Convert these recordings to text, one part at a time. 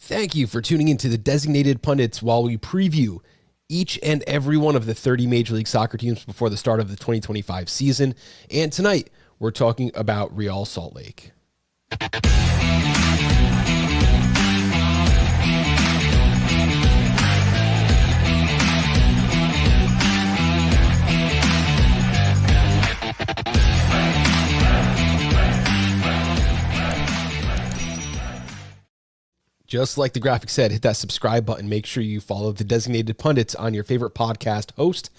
Thank you for tuning into the Designated Pundits while we preview each and every one of the 30 Major League Soccer teams before the start of the 2025 season. And tonight, we're talking about Real Salt Lake. Just like the graphic said, hit that subscribe button. Make sure you follow the Designated Pundits on your favorite podcast host.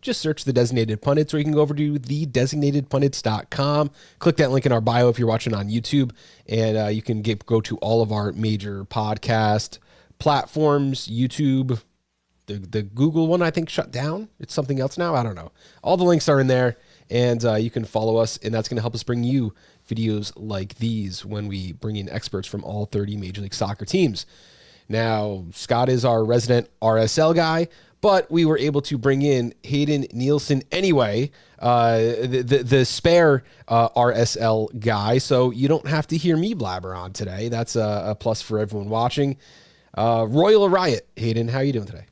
Just search the Designated Pundits, or you can go over to thedesignatedpundits.com. Click that link in our bio if you're watching on YouTube, and you can go to all of our major podcast platforms. YouTube, the Google one, I think, shut down. It's something else now. I don't know. All the links are in there, and you can follow us, and that's going to help us bring you videos like these when we bring in experts from all 30 Major League Soccer teams. Now, Scott is our resident RSL guy, but we were able to bring in Hayden Nielsen anyway, the spare RSL guy, so you don't have to hear me blabber on today. That's a plus for everyone watching. Royal Riot, Hayden, how are you doing today?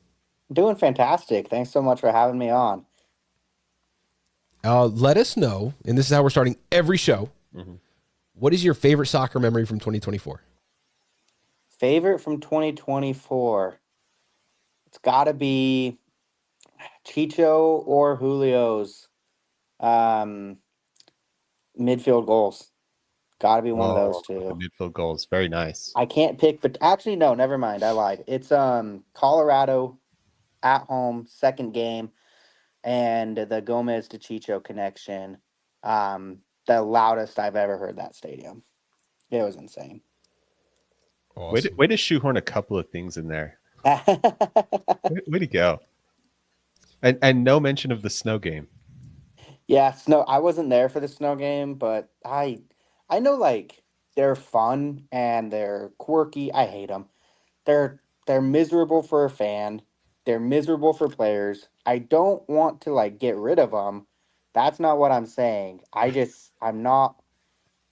Doing fantastic. Thanks so much for having me on. Let us know, and this is how we're starting every show. Mm-hmm. What is your favorite soccer memory from 2024? Favorite from 2024? It's got to be Chicho or Julio's midfield goals. Got to be one of those two. The midfield goals, very nice. I can't pick, but actually, no, never mind. I lied. It's Colorado at home, second game, and the Gomez to Chicho connection. The loudest I've ever heard that stadium. It was insane. Awesome. Way to shoehorn a couple of things in there. way to go. And no mention of the snow game. Yeah, snow. I wasn't there for the snow game, but I know, like, they're fun and they're quirky. I hate them. They're miserable for a fan. They're miserable for players. I don't want to, like, get rid of them. That's not what I'm saying. I'm not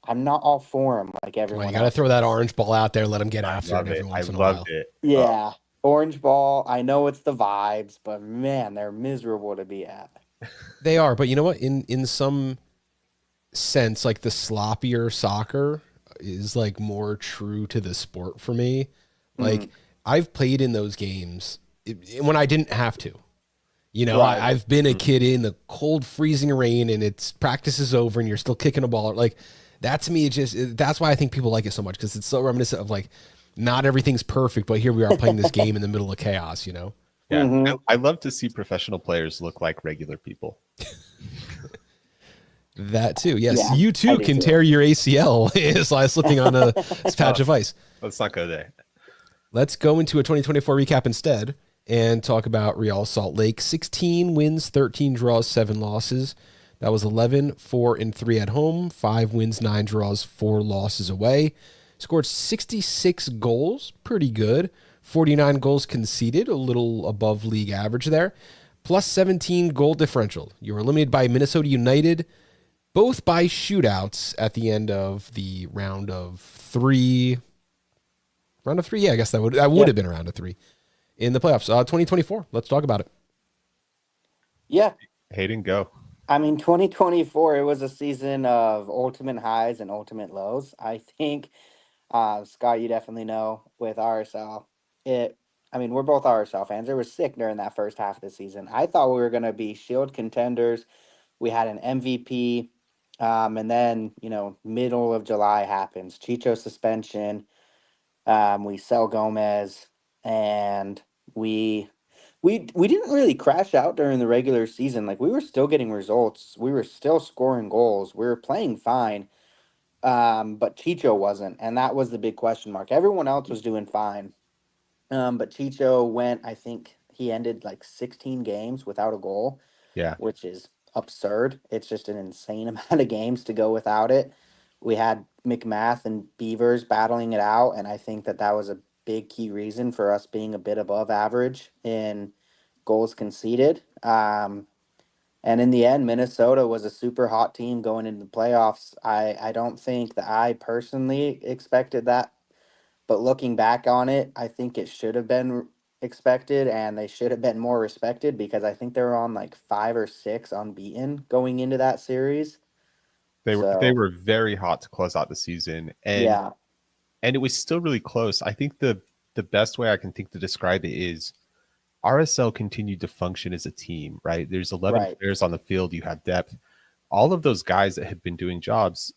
all for them like everyone. You got to throw that orange ball out there, let them get after it every once in a while. I loved it. Yeah, orange ball. I know it's the vibes, but man, they're miserable to be at. They are, but you know what? In some sense, like, the sloppier soccer is, like, more true to the sport for me. Like, I've played in those games when I didn't have to. You know, right. I've been a kid in the cold, freezing rain, and it's practice is over, and you're still kicking a ball. Like, that to me, that's why I think people like it so much, because it's so reminiscent of, like, not everything's perfect, but here we are playing this game in the middle of chaos, you know? Yeah, mm-hmm. I love to see professional players look like regular people. That too, yes. Yeah, you too can tear your ACL slipping on a patch of ice. Let's not go there. Let's go into a 2024 recap instead and talk about Real Salt Lake. 16 wins, 13 draws, 7 losses. That was 11, 4, and 3 at home. 5 wins, 9 draws, 4 losses away. Scored 66 goals, pretty good. 49 goals conceded, a little above league average there. Plus 17 goal differential. You were eliminated by Minnesota United, both by shootouts at the end of the round of 3. Round of 3? Yeah, I guess that would have been a round of 3. In the playoffs, 2024. Let's talk about it. Yeah. Hayden, go. I mean, 2024, it was a season of ultimate highs and ultimate lows. I think, Scott, you definitely know with RSL, we're both RSL fans. It was sick during that first half of the season. I thought we were going to be Shield contenders. We had an MVP. And then, middle of July happens. Chicho suspension. We sell Gomez, and we didn't really crash out during the regular season. Like, we were still getting results. We were still scoring goals. We were playing fine. But Chicho wasn't, and that was the big question mark. Everyone else was doing fine. But Chicho went, I think he ended like 16 games without a goal. Yeah. Which is absurd. It's just an insane amount of games to go without it. We had McMath and Beavers battling it out, and I think that was a big key reason for us being a bit above average in goals conceded. And in the end, Minnesota was a super hot team going into the playoffs. I don't think that I personally expected that But looking back on it, I think it should have been expected and they should have been more respected because I think they were on like 5 or 6 unbeaten going into that series. They were very hot to close out the season, and yeah, it was still really close. I think the best way I can think to describe it is RSL continued to function as a team, right? There's 11 right. players on the field, you have depth. All of those guys that had been doing jobs,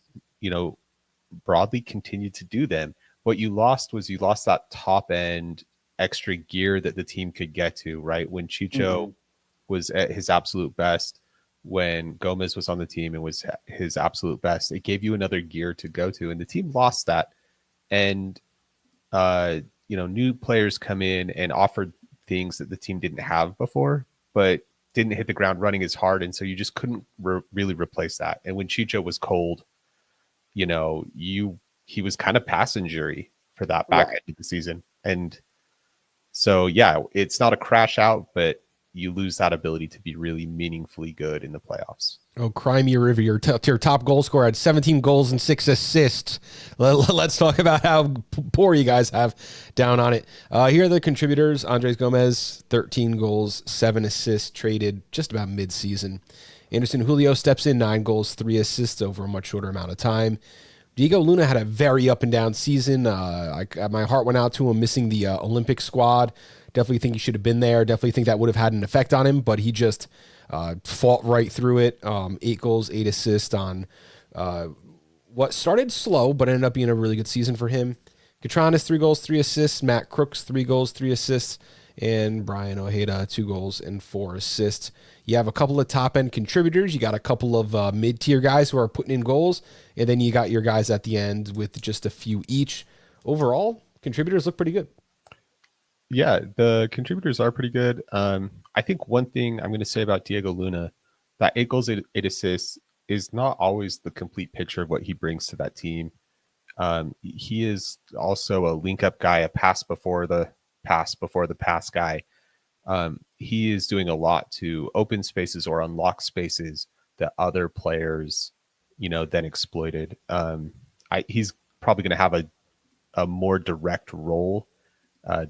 broadly continued to do them. What you lost that top end extra gear that the team could get to, right? When Chicho was at his absolute best, when Gomez was on the team and was his absolute best, it gave you another gear to go to, and the team lost that. And new players come in and offered things that the team didn't have before, but didn't hit the ground running as hard, and so you just couldn't really replace that. And when Chicho was cold, he was kind of passenger-y for that back end of the season. And so, yeah, it's not a crash out, but you lose that ability to be really meaningfully good in the playoffs. Oh, Crimea River, your top goal scorer, had 17 goals and 6 assists. Let's talk about how poor you guys have down on it. Here are the contributors. Andres Gomez, 13 goals, 7 assists, traded just about mid-season. Anderson Julio steps in, 9 goals, 3 assists over a much shorter amount of time. Diego Luna had a very up-and-down season. My heart went out to him missing the Olympic squad. Definitely think he should have been there. Definitely think that would have had an effect on him, but he just fought right through it. 8 goals, 8 assists on what started slow, but ended up being a really good season for him. Catranas, 3 goals, 3 assists. Matt Crooks, 3 goals, 3 assists. And Brian Ojeda, 2 goals and 4 assists. You have a couple of top-end contributors. You got a couple of mid-tier guys who are putting in goals. And then you got your guys at the end with just a few each. Overall, contributors look pretty good. Yeah, the contributors are pretty good. I think one thing I'm going to say about Diego Luna, that 8 goals, 8 assists is not always the complete picture of what he brings to that team. He is also a link-up guy, a pass before the pass guy. He is doing a lot to open spaces or unlock spaces that other players, then exploited. He's probably going to have a more direct role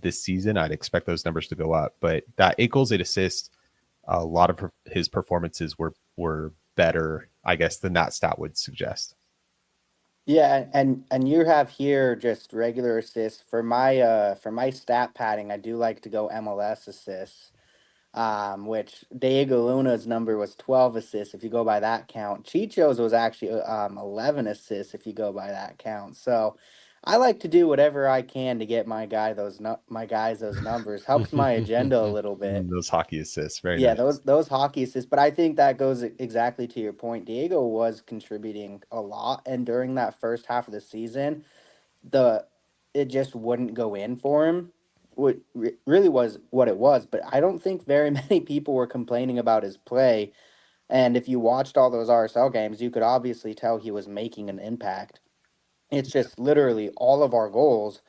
this season. I'd expect those numbers to go up, but that 8 goals, 8 assists, a lot of his performances were better, I guess, than that stat would suggest. Yeah, and you have here just regular assists. For my stat padding, I do like to go MLS assists. Which Diego Luna's number was 12 assists if you go by that count. Chicho's was actually 11 assists if you go by that count. So I like to do whatever I can to get my guys those numbers. Helps my agenda a little bit. Those hockey assists, very Yeah, nice. those hockey assists. But I think that goes exactly to your point. Diego was contributing a lot, and during that first half of the season, it just wouldn't go in for him. What really was what it was, but I don't think very many people were complaining about his play. And if you watched all those RSL games, you could obviously tell he was making an impact. It's just literally all of our goals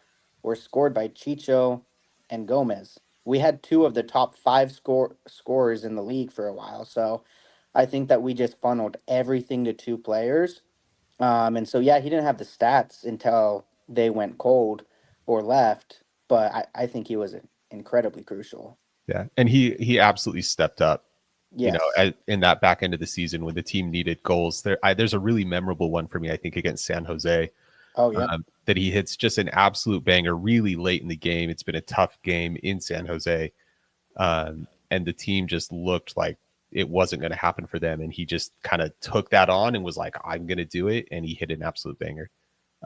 were scored by Chicho and Gomez. We had 2 of the top 5 scorers in the league for a while, so I think that we just funneled everything to 2 players. And so, yeah, he didn't have the stats until they went cold or left, but I think he was incredibly crucial. Yeah, and he absolutely stepped up. Yes. In that back end of the season when the team needed goals. There's a really memorable one for me, I think, against San Jose. Oh, yeah. That he hits just an absolute banger really late in the game. It's been a tough game in San Jose. And the team just looked like it wasn't going to happen for them. And he just kind of took that on and was like, I'm going to do it. And he hit an absolute banger.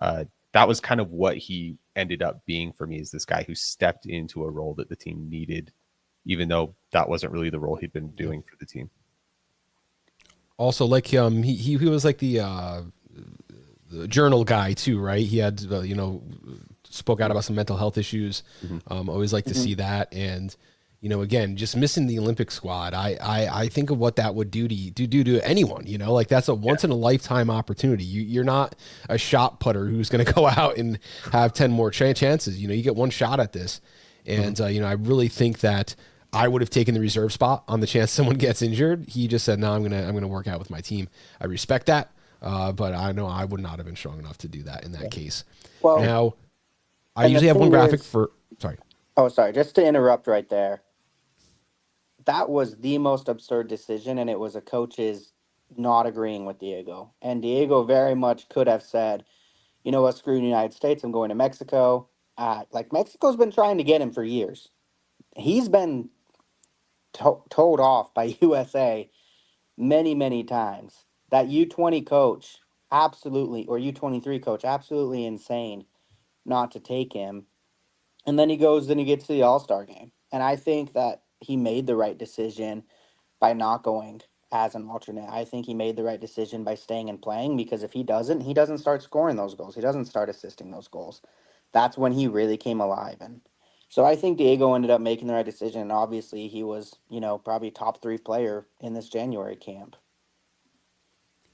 That was kind of what he ended up being for me, is this guy who stepped into a role that the team needed, even though that wasn't really the role he'd been doing for the team. Also, like he was like the journal guy too, right? He had spoke out about some mental health issues. Always like to see that, and again, just missing the Olympic squad. I think of what that would do to anyone. Like that's a once in a lifetime opportunity. You're not a shot putter who's going to go out and have 10 more chances. You get one shot at this, and I really think that I would have taken the reserve spot on the chance someone gets injured. He just said, no, I'm gonna work out with my team. I respect that. But I know I would not have been strong enough to do that in that case. Well, now, I And the usually have one thing graphic is, for. Sorry. oh, sorry, just to interrupt right there. That was the most absurd decision, and it was a coach's not agreeing with Diego. And Diego very much could have said, you know what, screw the United States, I'm going to Mexico. Like, Mexico's been trying to get him for years. He's been told off by USA many, many times. That U20 coach, absolutely, or U23 coach, absolutely insane not to take him. And then he goes and he gets to the All Star game. And I think that he made the right decision by not going as an alternate. I think he made the right decision by staying and playing, because if he doesn't start scoring those goals. He doesn't start assisting those goals. That's when he really came alive. And so I think Diego ended up making the right decision. And obviously he was, probably top 3 player in this January camp.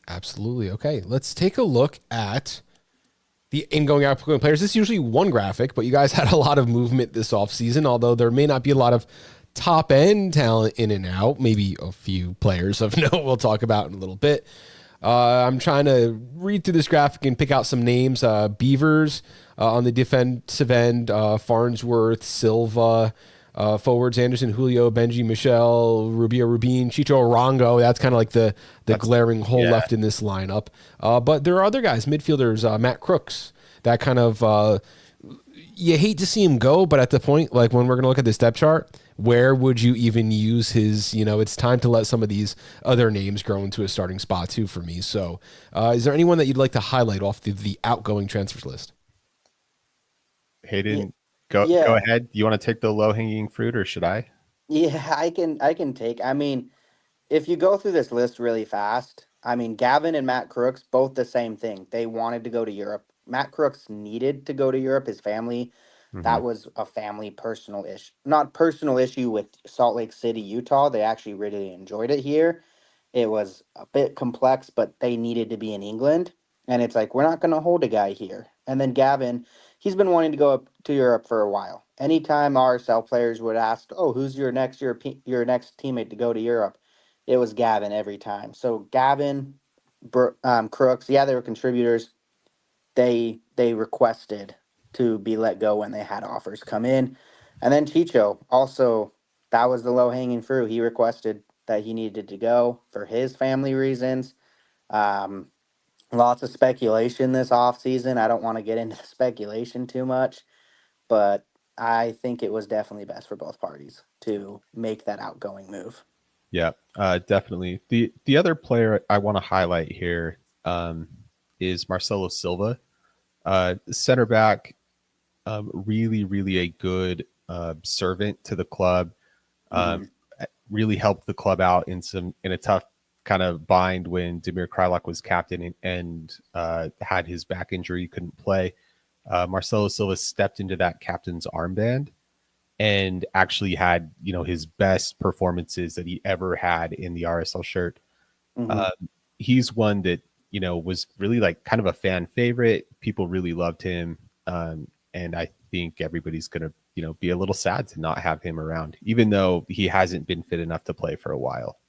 Absolutely. Okay, let's take a look at the ingoing outgoing players. This is usually one graphic, but you guys had a lot of movement this offseason, although there may not be a lot of top end talent in and out. Maybe a few players of note we'll talk about in a little bit. I'm trying to read through this graphic and pick out some names. Beavers on the defensive end, Farnsworth, Silva, forwards Anderson, Julio, Benji, Michelle, Rubio, Rubin, Chicho Arango. That's kind of like the glaring hole left in this lineup. But there are other guys, midfielders, Matt Crooks, that kind of you hate to see him go, but at the point, like when we're going to look at this depth chart, where would you even use his, it's time to let some of these other names grow into a starting spot too for me. So is there anyone that you'd like to highlight off the outgoing transfers list? Hayden, Yeah. go ahead. You want to take the low-hanging fruit, or should I? Yeah, I can take. I mean, if you go through this list really fast, I mean, Gavin and Matt Crooks, both the same thing. They wanted to go to Europe. Matt Crooks needed to go to Europe. His family, Mm-hmm. that was a family personal issue. Not personal issue with Salt Lake City, Utah. They actually really enjoyed it here. It was a bit complex, but they needed to be in England. And it's like, we're not going to hold a guy here. And then Gavin, he's been wanting to go up to Europe for a while. Anytime RSL players would ask, "Oh, who's your next teammate to go to Europe?" It was Gavin every time. So Gavin, Crooks, yeah, they were contributors. They requested to be let go when they had offers come in, and then Chicho also, that was the low hanging fruit. He requested that he needed to go for his family reasons. Um, Lots of speculation this offseason. I don't want to get into the speculation too much, but I think it was definitely best for both parties to make that outgoing move. Yeah, definitely. The other player I want to highlight here is Marcelo Silva, center back. Really, really a good servant to the club. Mm-hmm. Um, really helped the club out in a tough kind of bind when Damir Kreilach was captain and had his back injury, couldn't play. Marcelo Silva stepped into that captain's armband and actually had his best performances that he ever had in the RSL shirt. Mm-hmm. Uh, he's one that was really like kind of a fan favorite. People really loved him, and I think everybody's gonna be a little sad to not have him around, even though he hasn't been fit enough to play for a while.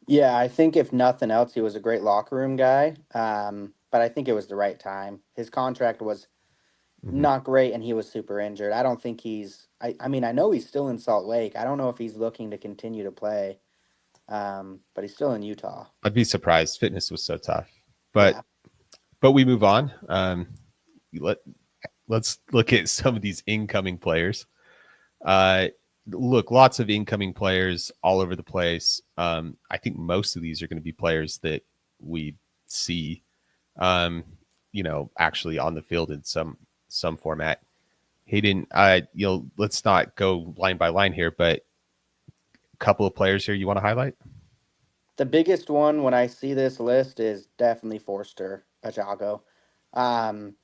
Yeah, I think if nothing else, he was a great locker room guy. But I think it was the right time. His contract was Mm-hmm. not great, and he was super injured. I don't think he's. I mean, I know he's still in Salt Lake. I don't know if he's looking to continue to play. But he's still in Utah. I'd be surprised. Fitness was so tough, but Yeah. we move on. Let's look at some of these incoming players. Look, lots of incoming players all over the place. I think most of these are going to be players that we see, actually on the field in some format. Hayden, let's not go line by line here, but a couple of players here you want to highlight? The biggest one when I see this list is definitely Forster Ajago. Um,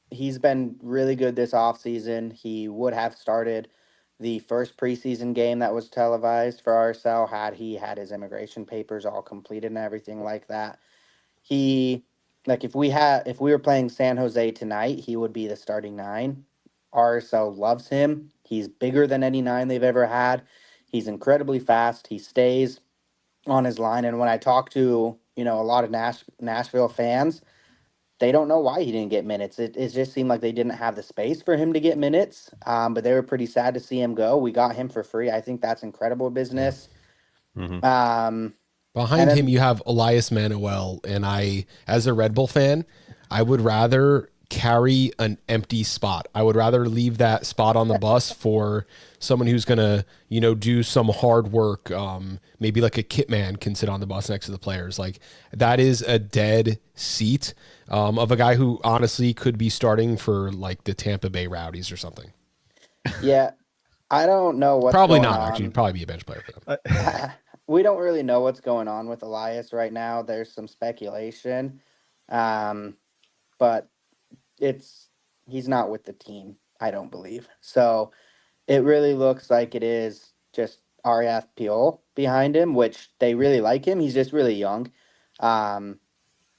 he's been really good this offseason. He would have started the first preseason game that was televised for RSL had he had his immigration papers all completed and everything like that. He like if we were playing San Jose tonight, he would be the starting 9. RSL loves him. He's bigger than any 9 they've ever had. He's incredibly fast. He stays on his line, and when I talk to, a lot of Nashville fans, they don't know why he didn't get minutes. It just seemed like they didn't have the space for him to get minutes. But they were pretty sad to see him go. We got him for free. I think that's incredible Yeah. business. Hmm. Um, and Behind him, then you have Elias Manuel, and I, as a Red Bull fan, I would rather carry an empty spot. I would rather leave that spot on the bus for someone who's gonna, do some hard work. Maybe like a kit man can sit on the bus next to the players. Like that is a dead seat of a guy who honestly could be starting for like the Tampa Bay Rowdies or something. yeah, I don't know what's Probably going not actually. He'd on. probably be a bench player for them. We don't really know what's going on with Elias right now. There's some speculation, um, but it's he's not with the team. I don't believe so. It really looks like it is just RF Piol behind him, which they really like him. He's just really young. Um,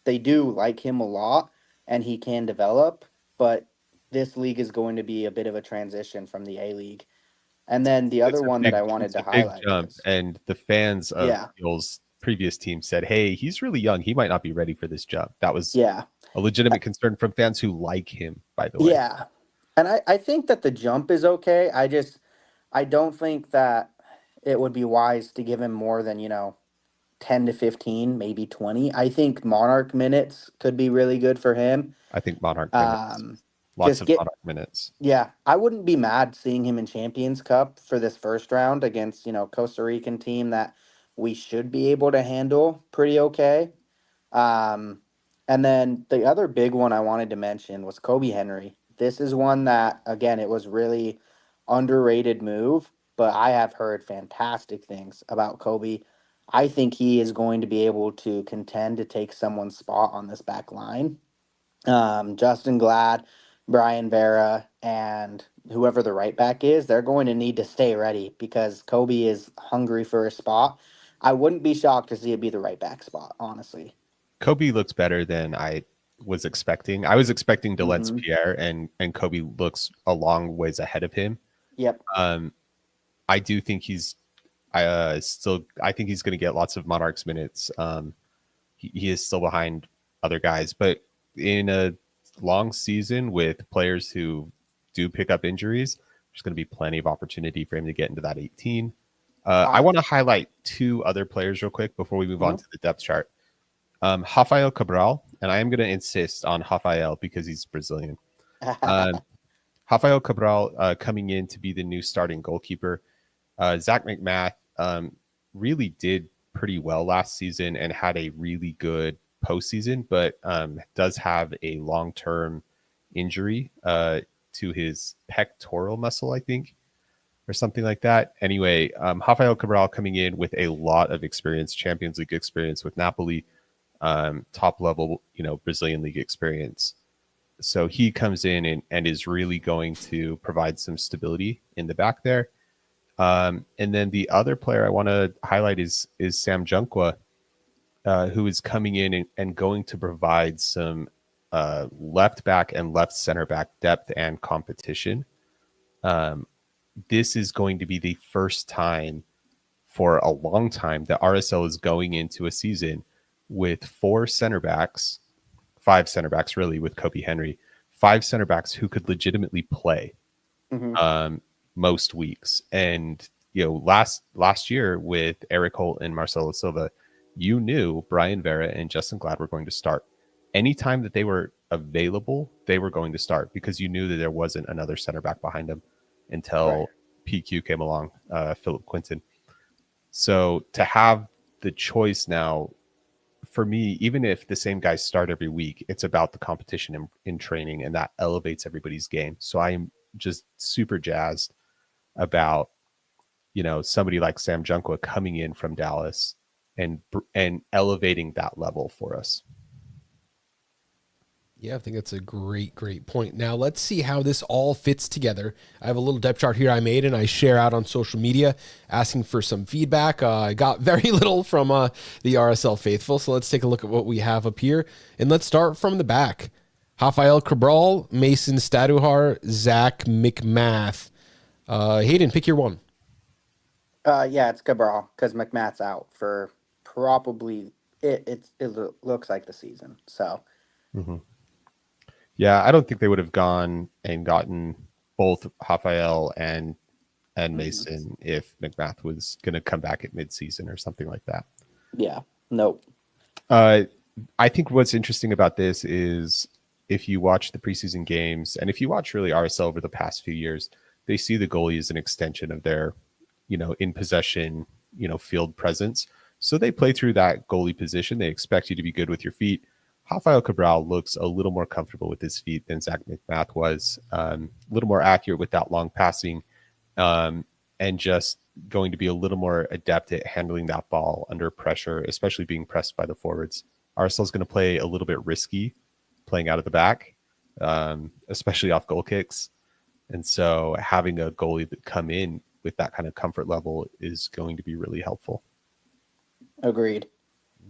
they do like him a lot, and he can develop. But this league is going to be a bit of a transition from the A League. And then the other one that I wanted It's to a big highlight jump, was, and the fans of yeah, Bill's previous team said, "Hey, he's really young. He might not be ready for this jump." That was yeah, a legitimate concern from fans who like him, by the way. yeah. And I think that the jump is okay. I don't think that it would be wise to give him more than, 10 to 15, maybe 20. I think Monarch minutes could be really good for him. I think Monarch minutes, Um, lots just of get, Monarch minutes. yeah, I wouldn't be mad seeing him in Champions Cup for this first round against, Costa Rican team that we should be able to handle pretty okay. Um, and then the other big one I wanted to mention was Kobe Henry. This is one that, again, it was really underrated move, but I have heard fantastic things about Kobe. I think he is going to be able to contend to take someone's spot on this back line. Justin Glad, Brian Vera, and whoever the right back is, they're going to need to stay ready because Kobe is hungry for a spot. I wouldn't be shocked to see it be the right back spot, honestly. Kobe looks better than I was expecting. I was expecting Delence Hmm. Pierre, and Kobe looks a long ways ahead of him. Yep. Um, I do think he's I think he's going to get lots of Monarchs minutes. He is still behind other guys, but in a long season with players who do pick up injuries, there's going to be plenty of opportunity for him to get into that 18. I I, want to highlight two other players real quick before we move on mhm. to the depth chart. Rafael Cabral, and I am going to insist on Rafael because he's Brazilian. Um, Rafael Cabral coming in to be the new starting goalkeeper. Zach McMath really did pretty well last season and had a really good postseason, but does have a long-term injury to his pectoral muscle, I think, or something like that. Anyway, Rafael Cabral coming in with a lot of experience, Champions League experience with Napoli, top level, Brazilian league experience. So he comes in and is really going to provide some stability in the back there. And then the other player I want to highlight is Sam Junkwa, who is coming in and going to provide some left back and left center back depth and competition. This is going to be the first time for a long time that RSL is going into a season with five center backs really with Kobe Henry, five center backs who could legitimately play Hmm. most weeks. And last year with Eric Holt and Marcelo Silva, you knew Brian Vera and Justin Glad were going to start. Anytime that they were available, they were going to start because you knew that there wasn't another center back behind them Right. until PQ came along, Philip Quinton. So to have the choice now, for me, even if the same guys start every week, it's about the competition in training, and that elevates everybody's game. So I am just super jazzed about somebody like Sam Junkwa coming in from Dallas and elevating that level for us. Yeah, I think that's a great, great point. Now, let's see how this all fits together. I have a little depth chart here I made and I share out on social media asking for some feedback. I got very little from the RSL faithful, so let's take a look at what we have up here. And let's start from the back. Rafael Cabral, Mason Staduhar, Zach McMath. Hayden, pick your one. Yeah, it's Cabral because McMath's out for probably looks like the season. So Mm-hmm. Yeah, I don't think they would have gone and gotten both Rafael and Mason if McMath was going to come back at midseason or something like that. Yeah. Nope. I think what's interesting about this is if you watch the preseason games and if you watch really RSL over the past few years, they see the goalie as an extension of their, in possession, field presence. So they play through that goalie position. They expect you to be good with your feet. Rafael Cabral looks a little more comfortable with his feet than Zach McMath was, a little more accurate with that long passing, and just going to be a little more adept at handling that ball under pressure, especially being pressed by the forwards. RSL is going to play a little bit risky, playing out of the back, especially off goal kicks. And so having a goalie that come in with that kind of comfort level is going to be really helpful. Agreed.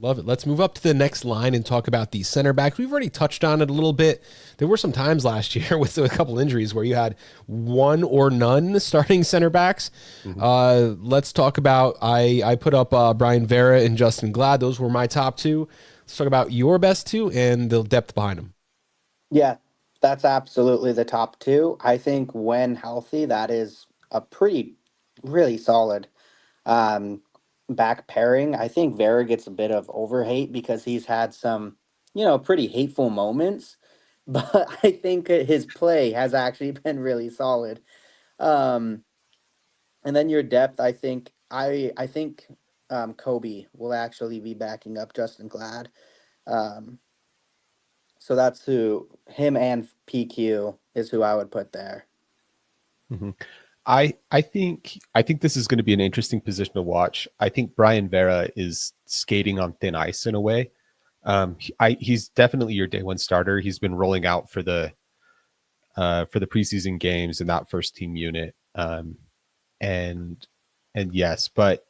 Love it. Let's move up to the next line and talk about the center backs. We've already touched on it a little bit. There were some times last year with a couple injuries where you had one or none starting center backs. Let's talk about, I put up Brian Vera and Justin Glad. Those were my top two. Let's talk about your best two and the depth behind them. Yeah, that's absolutely the top two. I think when healthy, that is a really solid back pairing. I think Vera gets a bit of overhate because he's had some, pretty hateful moments, but I think his play has actually been really solid. Um, and then your depth, I think Kobe will actually be backing up Justin Glad. Um, so that's who him and PQ is who I would put there. Mm-hmm. I think this is going to be an interesting position to watch. I think Brian Vera is skating on thin ice in a way. He's definitely your day one starter. He's been rolling out for the preseason games in that first team unit. And yes, but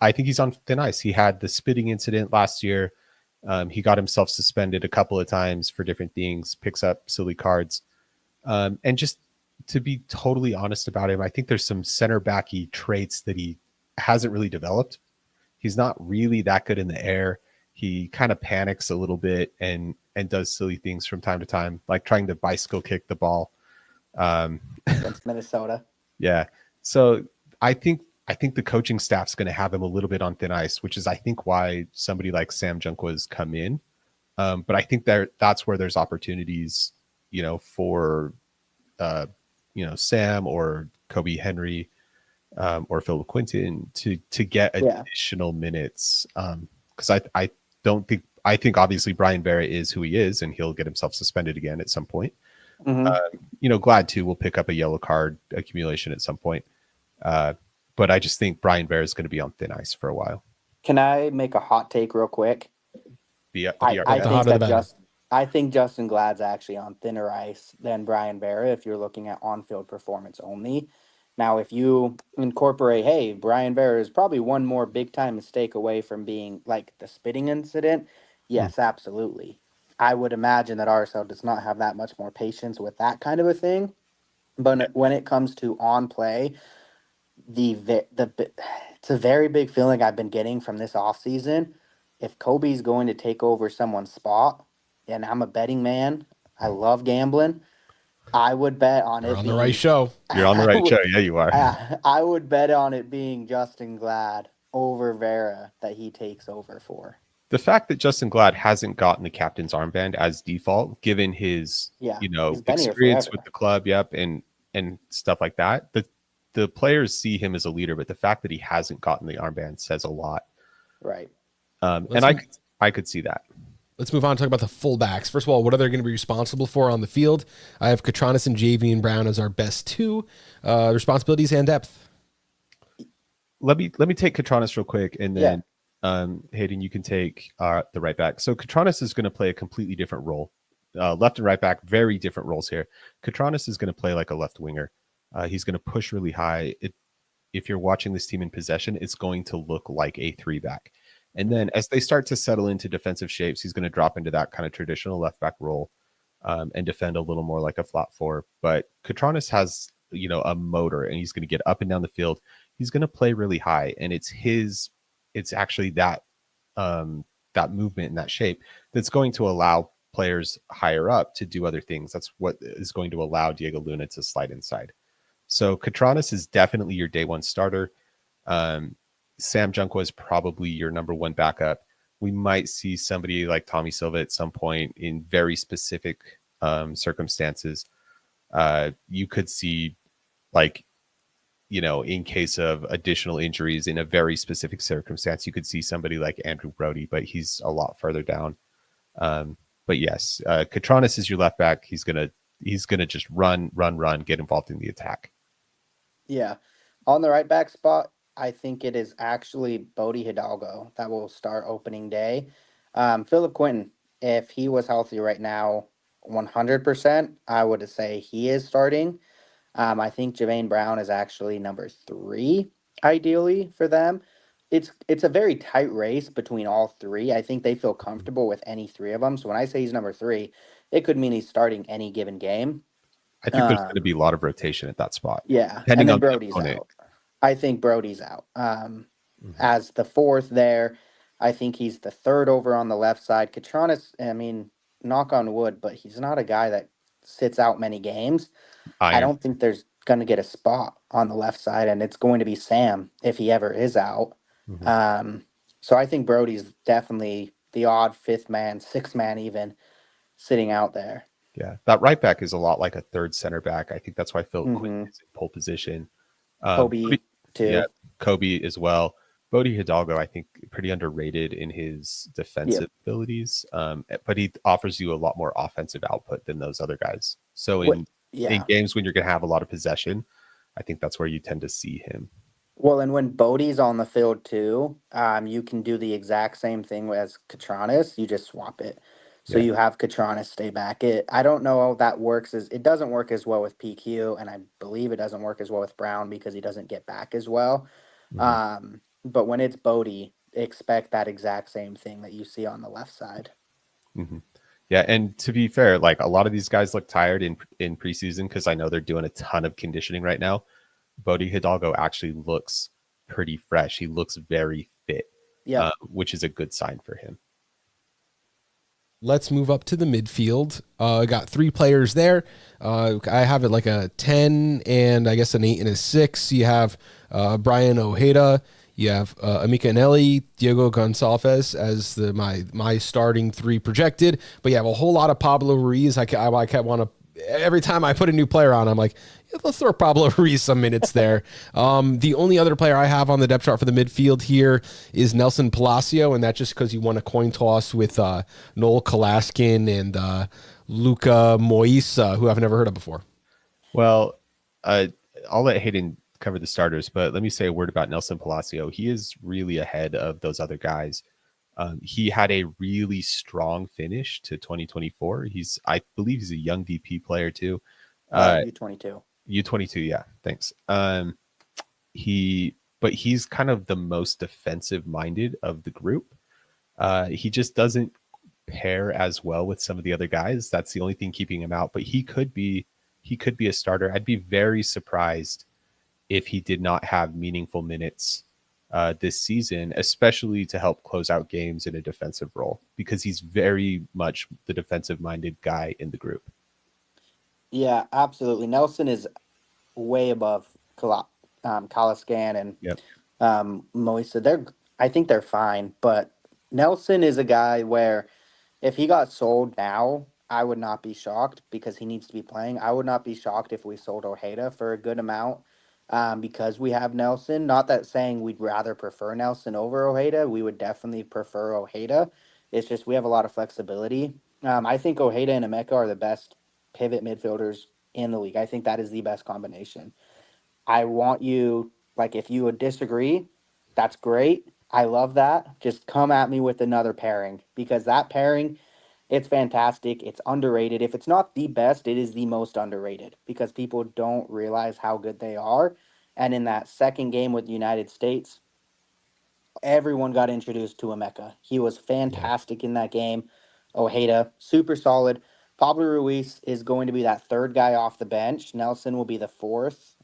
I think he's on thin ice. He had the spitting incident last year. He got himself suspended a couple of times for different things, picks up silly cards. And just to be totally honest about him, I think there's some center backy traits that he hasn't really developed. He's not really that good in the air. He kind of panics a little bit and does silly things from time to time, like trying to bicycle kick the ball. Against Minnesota. Yeah. So I think the coaching staff's going to have him a little bit on thin ice, which is I think why somebody like Sam Junkwa's come in. But I think that's where there's opportunities, for Sam or Kobe Henry or Philip Quinton to get additional minutes. Because I think obviously Brian Vera is who he is, and he'll get himself suspended again at some point. Glad too will pick up a yellow card accumulation at some point. But I just think Brian Vera is going to be on thin ice for a while. Can I make a hot take real quick? I think Justin Glad's actually on thinner ice than Brian Vera if you're looking at on-field performance only. Now, if you incorporate, hey, Brian Vera is probably one more big-time mistake away from being like the spitting incident, yes, absolutely. I would imagine that RSL does not have that much more patience with that kind of a thing. But when it comes to on play, it's a very big feeling I've been getting from this offseason. If Kobe's going to take over someone's spot, and I'm a betting man, I love gambling, I would bet on You're on the right show. You're on the right show. Yeah, you are. I would bet on it being Justin Glad over Vera that he takes over for. The fact that Justin Glad hasn't gotten the captain's armband as default, given his experience with the club, and stuff like that, the players see him as a leader, but the fact that he hasn't gotten the armband says a lot. Right. And I could see that. Let's move on and talk about the fullbacks. First of all, what are they going to be responsible for on the field? I have Katranis and JV and Brown as our best two responsibilities and depth. Let me take Katranis real quick, and then Hayden, you can take the right back. So Katranis is going to play a completely different role. Left and right back, very different roles here. Katranis is going to play like a left winger. He's going to push really high. If you're watching this team in possession, it's going to look like a 3-back. And then as they start to settle into defensive shapes, he's going to drop into that kind of traditional left back role and defend a little more like a flat 4. But Katranis has, a motor, and he's going to get up and down the field. He's going to play really high, and it's actually that movement and that shape that's going to allow players higher up to do other things. That's what is going to allow Diego Luna to slide inside. So Katranis is definitely your day one starter. Sam Junqua is probably your number one backup. We might see somebody like Tommy Silva at some point in very specific circumstances. You could see, like, in case of additional injuries in a very specific circumstance, you could see somebody like Andrew Brody, but he's a lot further down. But yes, Katranis is your left back. He's gonna just run, get involved in the attack. Yeah. On the right back spot, I think it is actually Bodie Hidalgo that will start opening day. Philip Quinton, if he was healthy right now, 100%, I would say he is starting. I think Javane Brown is actually number 3, ideally for them. It's a very tight race between all three. I think they feel comfortable with any three of them. So when I say he's number 3, it could mean he's starting any given game. I think there's going to be a lot of rotation at that spot. Yeah, depending and then on Brody's out. I think Brody's out. As the 4th there, I think he's the 3rd over on the left side. Katranis, I mean, knock on wood, but he's not a guy that sits out many games. I don't think there's going to get a spot on the left side, and it's going to be Sam if he ever is out. So I think Brody's definitely the odd 5th man, 6th man even, sitting out there. Yeah, that right back is a lot like a third center back. I think that's why Phil Quinn is in pole position. Kobe, too. Yeah, Kobe as well. Bodie Hidalgo, I think, pretty underrated in his defensive abilities, but he offers you a lot more offensive output than those other guys. So in games when you're going to have a lot of possession, I think that's where you tend to see him. Well, and when Bodie's on the field too, you can do the exact same thing as Katranis. You just swap it. So you have Katranis stay back. I don't know how that works. It doesn't work as well with PQ, and I believe it doesn't work as well with Brown because he doesn't get back as well. But when it's Bodie, expect that exact same thing that you see on the left side. Yeah, and to be fair, like, a lot of these guys look tired in preseason because I know they're doing a ton of conditioning right now. Bodie Hidalgo actually looks pretty fresh. He looks very fit, which is a good sign for him. Let's move up to the midfield. I got 3 players there. I have it like a 10 and I guess an 8 and a 6. You have Brian Ojeda. You have Amika Anelli, Diego Gonçalves as my starting 3 projected. But you have a whole lot of Pablo Ruiz. I want to. Every time I put a new player on, I'm like, let's throw Pablo Ruiz some minutes there. The only other player I have on the depth chart for the midfield here is Nelson Palacio, and that's just because he won a coin toss with Noel Kalaskin and Luca Moisa, who I've never heard of before. Well, I'll let Hayden cover the starters, but let me say a word about Nelson Palacio. He is really ahead of those other guys. He had a really strong finish to 2024. I believe he's a young DP player too. U22. U22, yeah. Thanks. But he's kind of the most defensive minded of the group. He just doesn't pair as well with some of the other guys. That's the only thing keeping him out. But he could be a starter. I'd be very surprised if he did not have meaningful minutes this season, especially to help close out games in a defensive role, because he's very much the defensive-minded guy in the group. Yeah, absolutely. Nelson is way above Kalaskan and Moisa. I think they're fine, but Nelson is a guy where if he got sold now, I would not be shocked because he needs to be playing. I would not be shocked if we sold Ojeda for a good amount. Because we have Nelson. Not that saying we'd rather prefer Nelson over Ojeda. We would definitely prefer Ojeda. It's just we have a lot of flexibility. I think Ojeda and Emeka are the best pivot midfielders in the league. I think that is the best combination. I want you, like, if you would disagree, that's great. I love that. Just come at me with another pairing because that pairing, it's fantastic. It's underrated. If it's not the best, it is the most underrated because people don't realize how good they are. And in that second game with the United States, everyone got introduced to Emeka. He was fantastic in that game. Ojeda, super solid. Pablo Ruiz is going to be that 3rd guy off the bench. Nelson will be the 4th,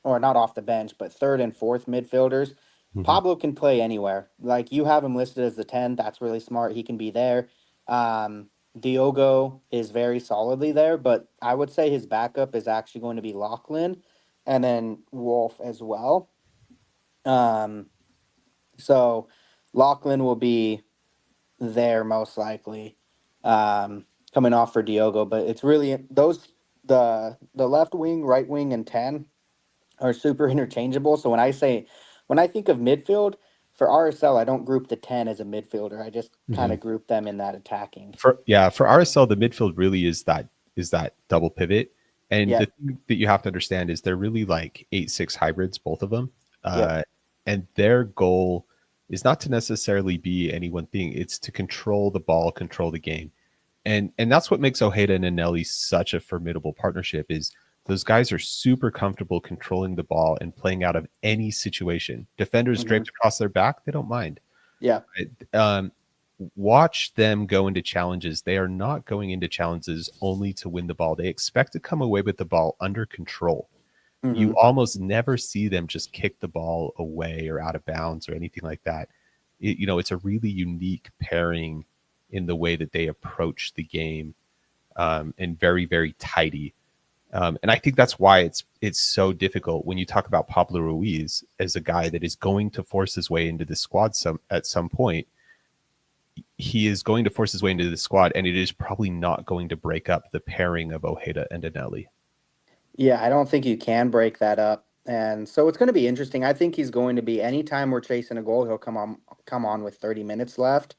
or not off the bench, but 3rd and 4th midfielders. Pablo can play anywhere. Like, you have him listed as the 10. That's really smart. He can be there. Diogo is very solidly there, but I would say his backup is actually going to be Lachlan and then Wolf as well. Um, so Lachlan will be there most likely, coming off for Diogo, but it's really those the left wing, right wing, and 10 are super interchangeable. So when I think of midfield for RSL, I don't group the 10 as a midfielder. I just kind Mhm. of group them in that attacking. For RSL, the midfield really is that double pivot. And the Yep. thing that you have to understand is they're really like 8-6 hybrids, both of them. Yep. And their goal is not to necessarily be any one thing. It's to control the ball, control the game. And that's what makes Ojeda and Nelly such a formidable partnership is those guys are super comfortable controlling the ball and playing out of any situation. Defenders Hmm. draped across their back, they don't mind. Yeah. Watch them go into challenges. They are not going into challenges only to win the ball. They expect to come away with the ball under control. Hmm. You almost never see them just kick the ball away or out of bounds or anything like that. It's a really unique pairing in the way that they approach the game, and very, very tidy. And I think that's why it's so difficult when you talk about Pablo Ruiz as a guy that is going to force his way into the squad at some point. He is going to force his way into the squad, and it is probably not going to break up the pairing of Ojeda and Anelli. Yeah, I don't think you can break that up. And so it's going to be interesting. I think he's going to be anytime we're chasing a goal, he'll come on with 30 minutes left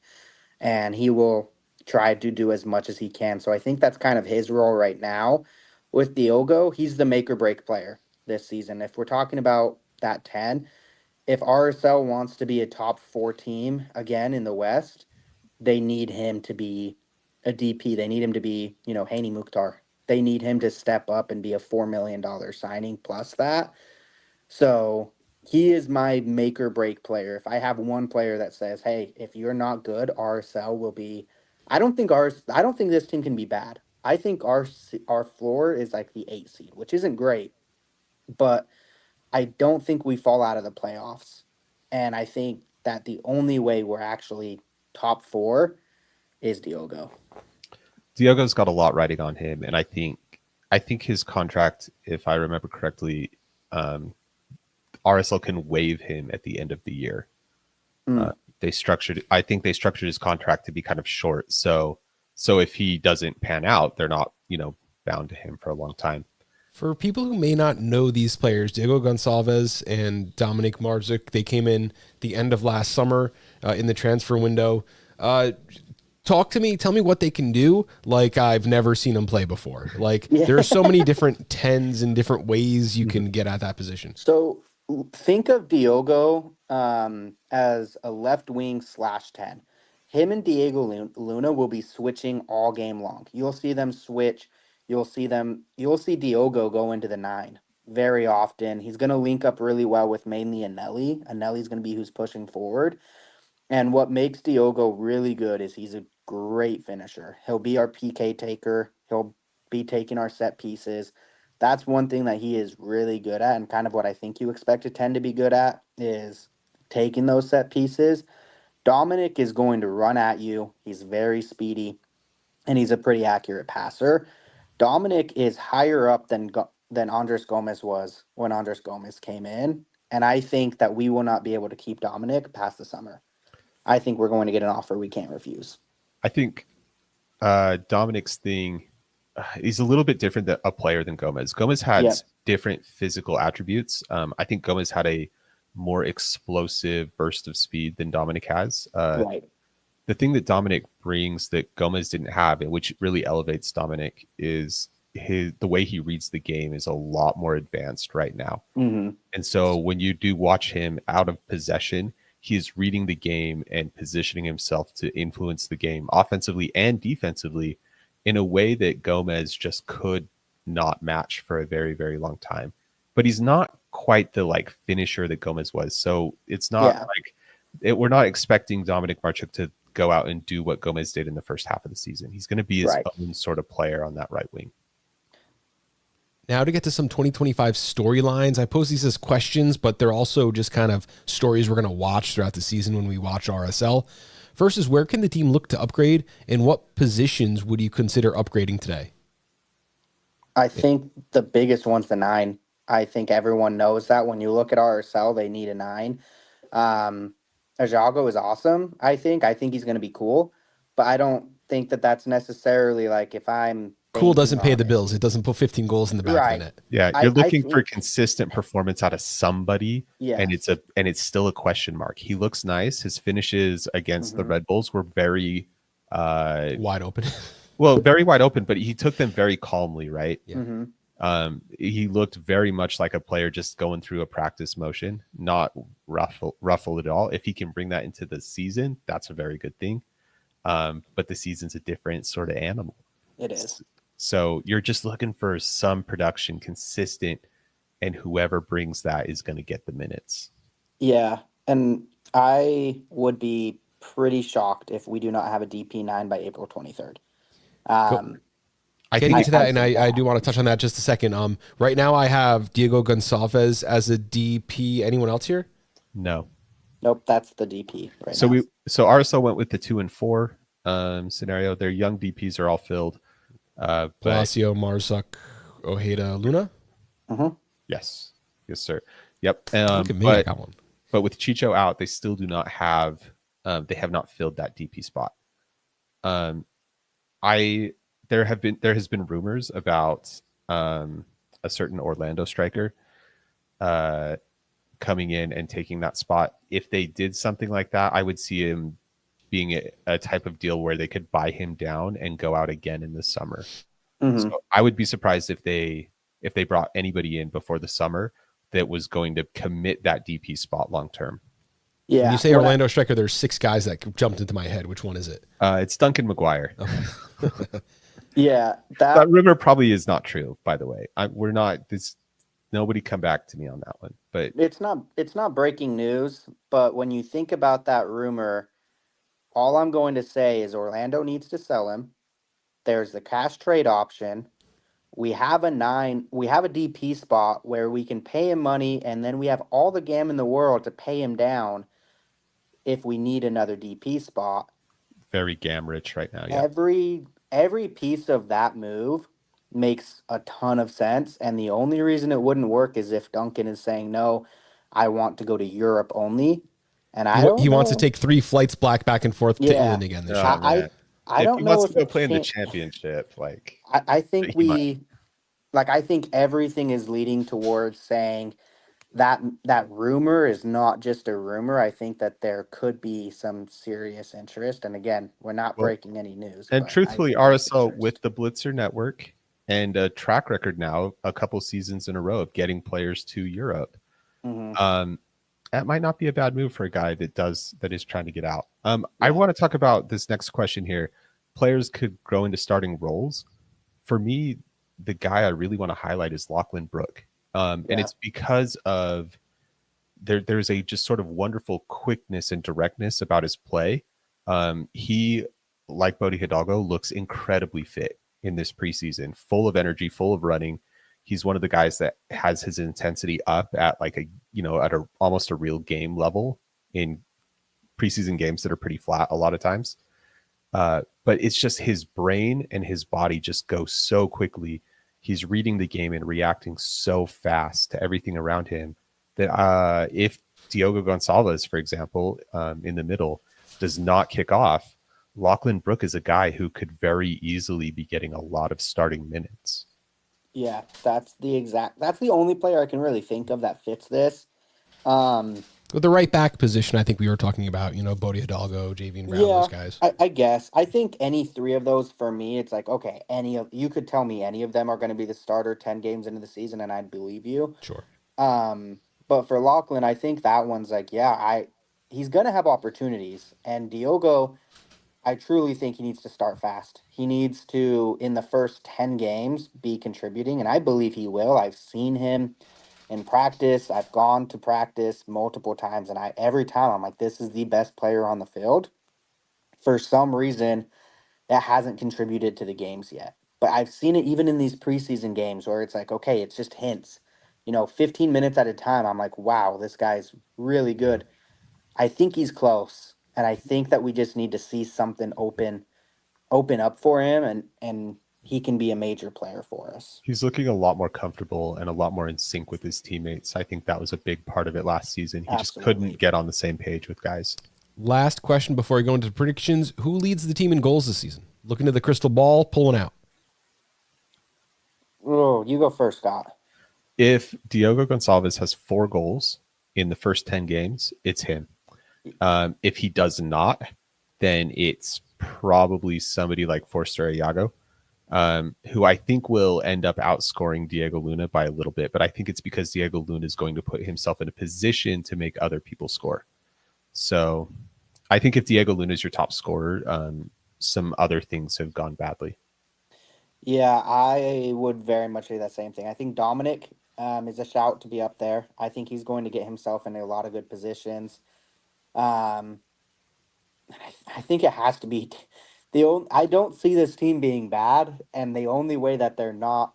and he will try to do as much as he can. So I think that's kind of his role right now. With Diogo, he's the make or break player this season. If we're talking about that 10, if RSL wants to be a top 4 team again in the West, they need him to be a DP. They need him to be, Hani Mukhtar. They need him to step up and be a $4 million signing plus that. So he is my make or break player. If I have one player that says, "Hey, if you're not good, RSL will be," I don't think this team can be bad. I think our floor is like the 8 seed, which isn't great, but I don't think we fall out of the playoffs. And I think that the only way we're actually top 4 is Diogo. Diogo's got a lot riding on him, and I think his contract, if I remember correctly, RSL can waive him at the end of the year. Mm. I think they structured his contract to be kind of short, so if he doesn't pan out, they're not bound to him for a long time. For people who may not know these players, Diego Gonçalves and Dominic Marzik, they came in the end of last summer in the transfer window. Talk to me, tell me what they can do. Like I've never seen them play before. Like Yeah. there are so many different 10s and different ways you can get at that position. So think of Diogo as a left wing /10. Him and Diego Luna will be switching all game long. You'll see them switch. You'll see Diogo go into the 9 very often. He's going to link up really well with mainly Anelli. Anelli's going to be who's pushing forward. And what makes Diogo really good is he's a great finisher. He'll be our PK taker. He'll be taking our set pieces. That's one thing that he is really good at, and kind of what I think you expect to tend to be good at is taking those set pieces. Dominic is going to run at you. He's very speedy, and he's a pretty accurate passer. Dominic is higher up than Andres Gomez was when Andres Gomez came in, and I think that we will not be able to keep Dominic past the summer. I think we're going to get an offer we can't refuse. I think Dominic's thing, he's a little bit different a player than Gomez. Gomez had different physical attributes. I think Gomez had a more explosive burst of speed than Dominic has. Right. The thing that Dominic brings that Gomez didn't have, and which really elevates Dominic, is the way he reads the game is a lot more advanced right now. Mm-hmm. And so when you do watch him out of possession, he is reading the game and positioning himself to influence the game offensively and defensively in a way that Gomez just could not match for a very, very long time. But he's not quite the finisher that Gomez was. So it's not we're not expecting Dominic Marchuk to go out and do what Gomez did in the first half of the season. He's going to be his own sort of player on that right wing. Now to get to some 2025 storylines, I pose these as questions, but they're also just kind of stories we're going to watch throughout the season when we watch RSL. First is, where can the team look to upgrade, and what positions would you consider upgrading today? I think the biggest one's the 9. I think everyone knows that when you look at RSL, they need a 9. Ajago is awesome. I think he's going to be cool, but I don't think that that's necessarily like if I'm Cool doesn't banking pay on the it. bills. It doesn't put 15 goals in the back of the Right. net. Yeah, I you're looking for think consistent performance out of somebody, and yes. it's still a question mark. He looks nice. His finishes against the Mhm. Red Bulls were very Wide open. well, very wide open, but he took them very calmly, right? Yeah. Mhm. He looked very much like a player just going through a practice motion, not ruffled at all. If he can bring that into the season, that's a very good thing. But the season's a different sort of animal. It is. So you're just looking for some production consistent, and whoever brings that is going to get the minutes. Yeah, and I would be pretty shocked if we do not have a DP9 by April 23rd. Getting into that, I and think I that do want to touch on that just a second. Right now I have Diego Gonçalves as a DP. Anyone else here? No. Nope, that's the DP right So now. RSL went with the 2 and 4 scenario. Their young DPs are all filled. But Palacio, Marzuk, Ojeda, Luna. yes, sir. Yep. Look at me, I got one. But with Chicho out, they still do not have. They have not filled that DP spot. There has been rumors about a certain Orlando striker coming in and taking that spot. If they did something like that, I would see him being a type of deal where they could buy him down and go out again in the summer. So I would be surprised if they brought anybody in before the summer that was going to commit that DP spot long term. Yeah. When you say Orlando striker, there's 6 guys that jumped into my head. Which one is it? It's Duncan McGuire. Okay. Yeah, That rumor probably is not true, by the way. We're not this. Nobody come back to me on that one. But it's not breaking news, but when you think about that rumor, all I'm going to say is Orlando needs to sell him. There's the cash trade option. We have a DP spot where we can pay him money, and then we have all the GAM in the world to pay him down if we need another DP spot. very gam rich right now. Yeah. Every piece of that move makes a ton of sense, and the only reason it wouldn't work is if Duncan is saying no, I want to go to Europe only, and I don't He know. wants to take 3 flights back and forth to England again this year. I don't he know wants if to go play in the championship, like I think I think everything is leading towards saying that rumor is not just a rumor. I think that there could be some serious interest. And again, we're not breaking any news. And but truthfully, I think there's RSL interest. with the Blitzer network and a track record now, a couple seasons in a row of getting players to Europe, that might not be a bad move for a guy that is trying to get out. I want to talk about this next question here. Players could grow into starting roles. For me, the guy I really want to highlight is Lachlan Brook. And it's because of there's a just sort of wonderful quickness and directness about his play. He, like Bodie Hidalgo, looks incredibly fit in this preseason, full of energy, full of running. He's one of the guys that has his intensity up at almost a real game level in preseason games that are pretty flat a lot of times. But it's just his brain and his body just go so quickly. He's reading the game and reacting so fast to everything around him that if Diogo Gonçalves, for example, in the middle does not kick off, Lachlan Brook is a guy who could very easily be getting a lot of starting minutes. Yeah, that's the only player I can really think of that fits this. With the right back position, I think we were talking about, Bodie Hidalgo, JV Brown, those guys. I guess. I think any 3 of those for me, it's like, okay, you could tell me any of them are going to be the starter 10 games into the season and I'd believe you. Sure. But for Lachlan, I think that one's like, he's going to have opportunities. And Diogo, I truly think he needs to start fast. He needs to, in the first 10 games, be contributing, and I believe he will. I've seen him in practice. I've gone to practice multiple times, and every time I'm like, this is the best player on the field. For some reason, that hasn't contributed to the games yet. But I've seen it even in these preseason games where it's like, okay, it's just hints. 15 minutes at a time, I'm like, wow, this guy's really good. I think he's close. And I think that we just need to see something open up for him, and he can be a major player for us. He's looking a lot more comfortable and a lot more in sync with his teammates. I think that was a big part of it last season. He just couldn't get on the same page with guys. Last question before I go into predictions. Who leads the team in goals this season? Looking at the crystal ball, pulling out. Oh, you go first, Scott. If Diogo Gonçalves has 4 goals in the first 10 games, it's him. If he does not, then it's probably somebody like Forster Iago, who I think will end up outscoring Diego Luna by a little bit. But I think it's because Diego Luna is going to put himself in a position to make other people score. So I think if Diego Luna is your top scorer, some other things have gone badly. Yeah, I would very much say that same thing. I think Dominic is a shout to be up there. I think he's going to get himself into a lot of good positions. I think it has to be I don't see this team being bad, and the only way that they're not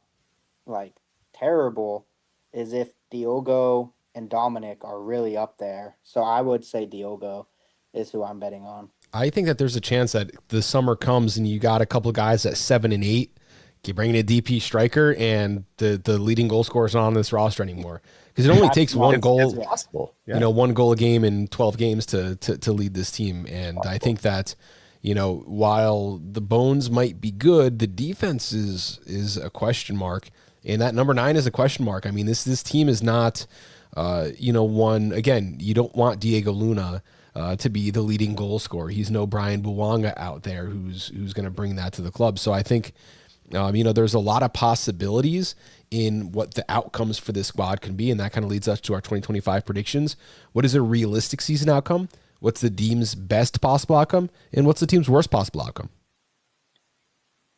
like terrible is if Diogo and Dominic are really up there. So I would say Diogo is who I'm betting on. I think that there's a chance that the summer comes and you got a couple of guys at 7 and 8. You bring in a DP striker, and the leading goal scorer is not on this roster anymore, because it only takes one goal. It's possible. Yeah. 1 goal a game in 12 games to lead this team. And I think that, while the bones might be good, the defense is a question mark, and that number 9 is a question mark. I mean, this team is not, one. Again, you don't want Diego Luna to be the leading goal scorer. He's no Brian Buwanga out there who's going to bring that to the club. So I think, there's a lot of possibilities in what the outcomes for this squad can be, and that kind of leads us to our 2025 predictions. What is a realistic season outcome? What's the team's best possible outcome? And what's the team's worst possible outcome?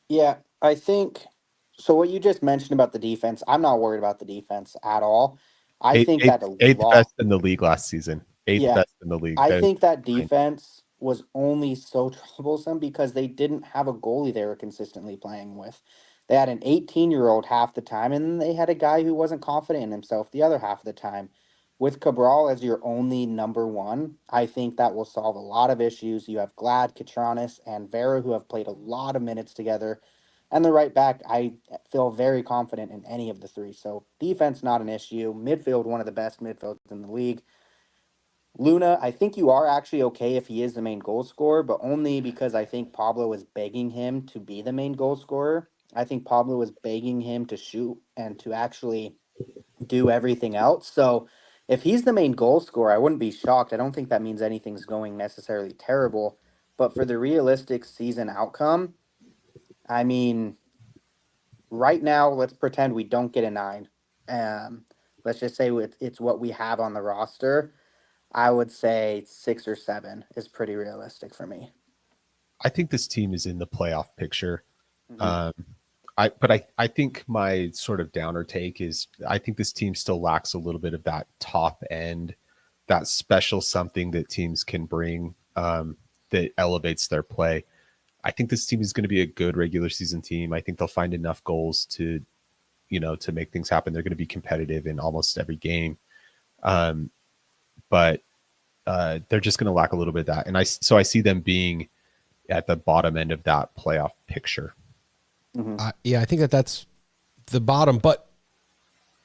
Yeah, I think so. What you just mentioned about the defense, I'm not worried about the defense at all. I think that eighth best in the league last season. Eighth best in the league. I think that defense was only so troublesome because they didn't have a goalie they were consistently playing with. They had an 18-year-old half the time, and then they had a guy who wasn't confident in himself the other half of the time. With Cabral as your only number 1, I think that will solve a lot of issues. You have Glad, Katranis, and Vera, who have played a lot of minutes together. And the right back, I feel very confident in any of the 3. So defense, not an issue. Midfield, one of the best midfields in the league. Luna, I think you are actually okay if he is the main goal scorer, but only because I think Pablo is begging him to be the main goal scorer. I think Pablo is begging him to shoot and to actually do everything else. So if he's the main goal scorer, I wouldn't be shocked. I don't think that means anything's going necessarily terrible. But for the realistic season outcome, I mean, right now, let's pretend we don't get a 9. Let's just say it's what we have on the roster. I would say 6 or 7 is pretty realistic for me. I think this team is in the playoff picture. Mm-hmm. I think my sort of downer take is I think this team still lacks a little bit of that top end, that special something that teams can bring that elevates their play. I think this team is going to be a good regular season team. I think they'll find enough goals to make things happen. They're going to be competitive in almost every game. But they're just going to lack a little bit of that. And I see them being at the bottom end of that playoff picture. Mm-hmm. I think that's the bottom, but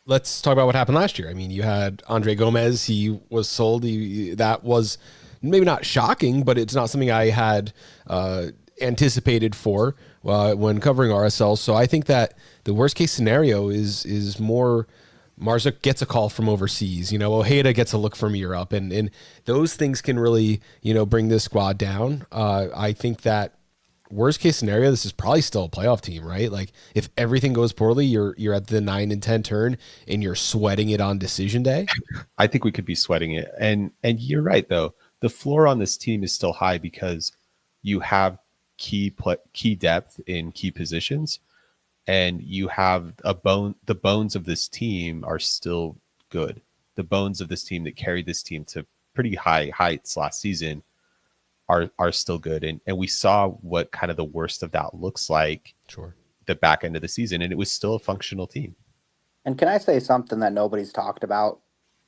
let's talk about what happened last year. I mean, you had Andre Gomez. He was sold. That was maybe not shocking, but it's not something I had anticipated for when covering RSL. So I think that the worst case scenario is more Marzuk gets a call from overseas. Ojeda gets a look from Europe, and those things can really, bring this squad down. I think that worst case scenario, this is probably still a playoff team, right? Like if everything goes poorly, you're at the 9 and 10 turn and you're sweating it on decision day. I think we could be sweating it. And you're right, though. The floor on this team is still high because you have key depth in key positions, and you have the bones of this team are still good. The bones of this team that carried this team to pretty high heights last season are still good. And we saw what kind of the worst of that looks like the back end of the season, and it was still a functional team. And can I say something that nobody's talked about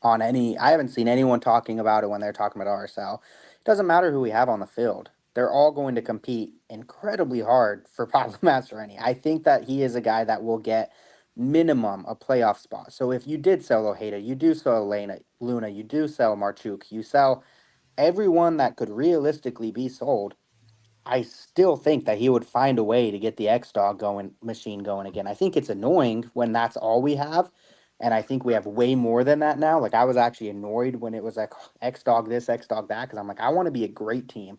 I haven't seen anyone talking about it when they're talking about RSL. It doesn't matter who we have on the field. They're all going to compete incredibly hard for Pablo Mastroeni. I think that he is a guy that will get minimum a playoff spot. So if you did sell Ojeda, you do sell Luna, you do sell Marchuk, you sell everyone that could realistically be sold, I still think that he would find a way to get the X Dog going machine going again. I think it's annoying when that's all we have. And I think we have way more than that now. Like I was actually annoyed when it was like X Dog this, X Dog that, because I'm like, I want to be a great team.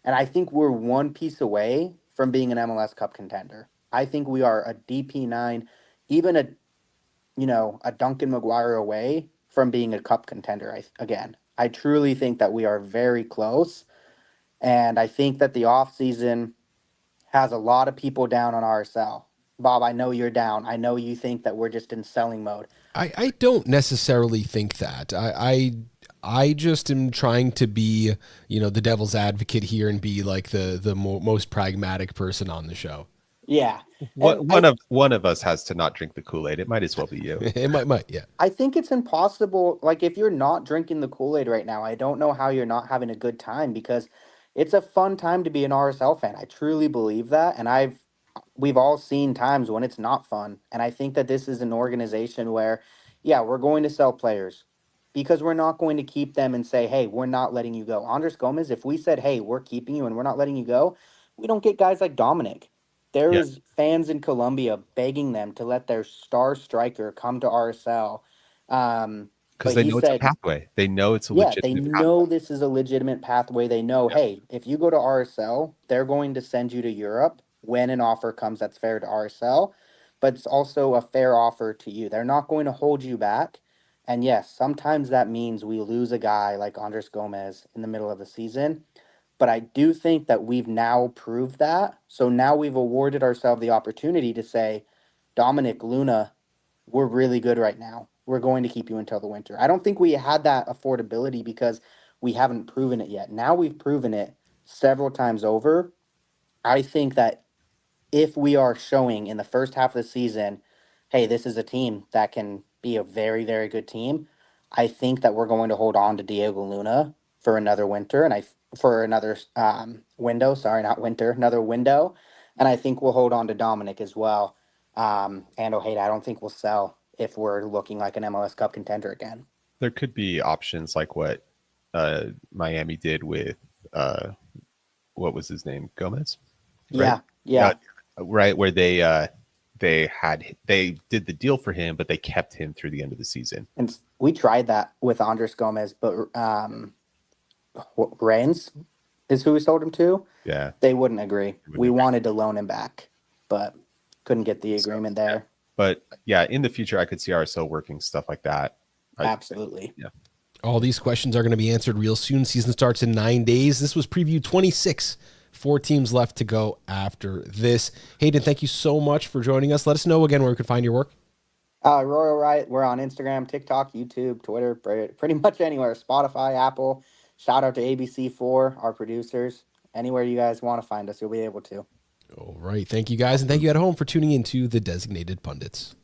And I think we're one piece away from being an MLS Cup contender. I think we are a DP9, even a Duncan McGuire away from being a cup contender. I truly think that we are very close. And I think that the offseason has a lot of people down on RSL. Bob, I know you're down. I know you think that we're just in selling mode. I don't necessarily think that. I just am trying to be, the devil's advocate here and be like the most pragmatic person on the show. Yeah. One of us has to not drink the Kool-Aid. It might as well be you. It might, yeah. I think it's impossible. Like if you're not drinking the Kool-Aid right now, I don't know how you're not having a good time, because it's a fun time to be an RSL fan. I truly believe that. And we've all seen times when it's not fun. And I think that this is an organization where, yeah, we're going to sell players because we're not going to keep them and say, hey, we're not letting you go. Andres Gomez, if we said, hey, we're keeping you and we're not letting you go, we don't get guys like Dominic. There Yeah. is fans in Colombia begging them to let their star striker come to RSL. Because But they he know it's a said, pathway. They know it's a yeah, they legitimate know pathway. this is a legitimate pathway. They know, Yeah. hey, if you go to RSL, they're going to send you to Europe when an offer comes that's fair to RSL, but it's also a fair offer to you. They're not going to hold you back. And yes, sometimes that means we lose a guy like Andres Gomez in the middle of the season. But I do think that we've now proved that. So now we've awarded ourselves the opportunity to say, Dominic Luna, we're really good right now. We're going to keep you until the winter. I don't think we had that affordability because we haven't proven it yet. Now we've proven it several times over. I think that if we are showing in the first half of the season, hey, this is a team that can be a very, very good team, I think that we're going to hold on to Diego Luna for another winter and for another window. Sorry, not winter, another window. And I think we'll hold on to Dominic as well. And Ojeda, I don't think we'll sell if we're looking like an MLS Cup contender again. There could be options like what Miami did with what was his name, Gomez, right? Yeah. Right, where they did the deal for him, but they kept him through the end of the season. And we tried that with Andres Gomez, but Rennes is who we sold him to. Yeah, They wouldn't agree. We wanted to loan him back, but couldn't get the agreement there. But yeah, in the future, I could see RSL working stuff like that. Absolutely. Yeah. All these questions are going to be answered real soon. Season starts in 9 days. This was preview 26. 4 teams left to go after this. Hayden, thank you so much for joining us. Let us know again where we could find your work. Royal Riot. We're on Instagram, TikTok, YouTube, Twitter, pretty much anywhere. Spotify, Apple. Shout out to ABC4, our producers. Anywhere you guys want to find us, you'll be able to. All right. Thank you guys. And thank you at home for tuning in to the Designated Pundits.